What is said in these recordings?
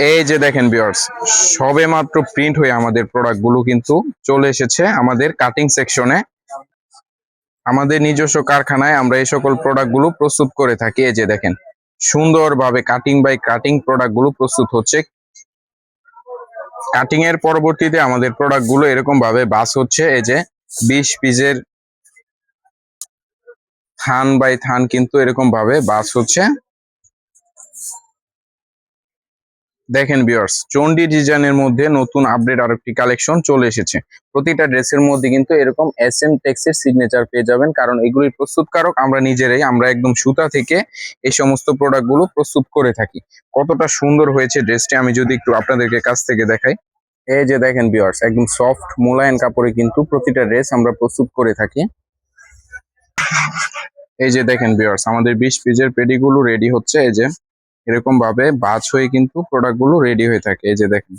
এই যে দেখেন ভিউয়ার্স, সবে মাত্র প্রিন্ট হয়ে আমাদের প্রোডাক্ট গুলো কিন্তু চলে এসেছে আমাদের কাটিং সেকশনে। আমাদের নিজস্ব কারখানায় আমরা এই সকল প্রোডাক্ট গুলো প্রস্তুত করে থাকি। এই যে দেখেন, সুন্দরভাবে কাটিং বাই কাটিং প্রোডাক্ট গুলো প্রস্তুত হচ্ছে। কাটিং এর পরবর্তীতে আমাদের প্রোডাক্ট গুলো এরকম ভাবে বাস হচ্ছে। এই যে 20 পিসের থান বাই থান কিন্তু এরকম ভাবে বাস হচ্ছে। দেখেন ভিউয়ার্স, চন্ডি ডিজাইনের মধ্যে নতুন আপডেট আরেকটি কালেকশন চলে এসেছে। প্রতিটা ড্রেসের মধ্যে কিন্তু এরকম SM টেক্সের সিগনেচার পেয়ে যাবেন, কারণ এগুলির প্রস্তুতকারক আমরা নিজেরাই। আমরা একদম সুতা থেকে এই সমস্ত প্রোডাক্ট গুলো প্রস্তুত করে থাকি। কতটা সুন্দর হয়েছে ড্রেসটি আমি যদি একটু আপনাদেরকে কাছ থেকে দেখাই। এই যে দেখেন ভিউয়ার্স, একদম সফট মোলায়েম কাপড়ে কিন্তু প্রতিটা ড্রেস আমরা প্রস্তুত করে থাকি। এই যে দেখেন ভিউয়ার্স, আমাদের 20 পিসের পেডিগুলো রেডি হচ্ছে। এই যে এরকম ভাবে বাজ হয়ে কিন্তু প্রোডাক্ট গুলো রেডি হয়ে থাকে। এই যে দেখেন,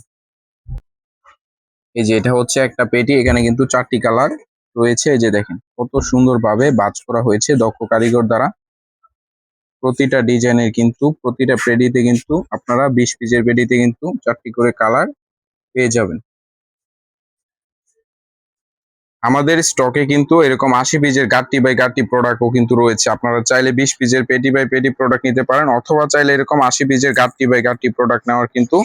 এই যে এটা হচ্ছে একটা পেটি, এখানে কিন্তু 4টি কালার রয়েছে। এই যে দেখেন কত সুন্দর ভাবে বাজ করা হয়েছে দক্ষ কারিগর দ্বারা। প্রতিটা ডিজাইনের কিন্তু প্রতিটা পেডিতে কিন্তু আপনারা 20 পিসের পেডিতে কিন্তু 4টি করে কালার পেয়ে যাবেন। আমাদের স্টকে কিন্তু এরকম 80 পিসের গাট্টি বাই গাট্টি প্রোডাক্টও কিন্তু রয়েছে। আপনারা চাইলে 20 পিসের পেটি বাই পেটি প্রোডাক্ট নিতে পারেন, অথবা চাইলে এরকম 80 পিসের গাট্টি বাই গাট্টি প্রোডাক্ট নেওয়ার কিন্তু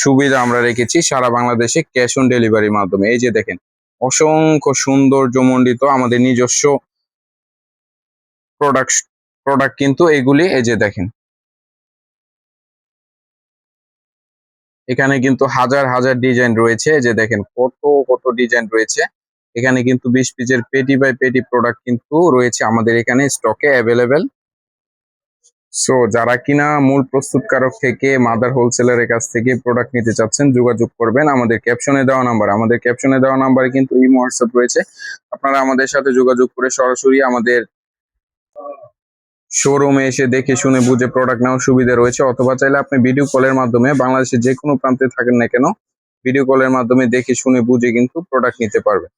সুবিধা আমরা রেখেছি সারা বাংলাদেশে ক্যাশ অন ডেলিভারির মাধ্যমে। এই যে দেখেন, অসংখ্য সৌন্দর্যমণ্ডিত আমাদের নিজস্ব প্রোডাক্ট প্রোডাক্ট কিন্তু এগুলি। এই যে দেখেন, এখানে কিন্তু হাজার হাজার ডিজাইন রয়েছে। এই যে দেখেন কত কত ডিজাইন রয়েছে। এখানে কিন্তু 20 পিসের পেটি বাই পেটি প্রোডাক্ট কিন্তু রয়েছে আমাদের এখানে স্টকে অ্যাভেলেবেল। সো যারা কিনা মূল প্রস্তুতকারক থেকে মাদার হোলসেলারের কাছ থেকে প্রোডাক্ট নিতে চাচ্ছেন, যোগাযোগ করবেন আমাদের ক্যাপশনে দেওয়া নাম্বার। আমাদের ক্যাপশনে দেওয়া নাম্বারে কিন্তু ইমো হোয়াটসঅ্যাপ রয়েছে। আপনারা আমাদের সাথে যোগাযোগ করে সরাসরি আমাদের শোরুমে এসে দেখে শুনে বুঝে প্রোডাক্ট নেওয়ার সুবিধা রয়েছে, অথবা চাইলে আপনি ভিডিও কলের মাধ্যমে বাংলাদেশের যে কোনো প্রান্তে থাকেন না কেন, ভিডিও কলের মাধ্যমে দেখে শুনে বুঝে কিন্তু প্রোডাক্ট নিতে পারবেন।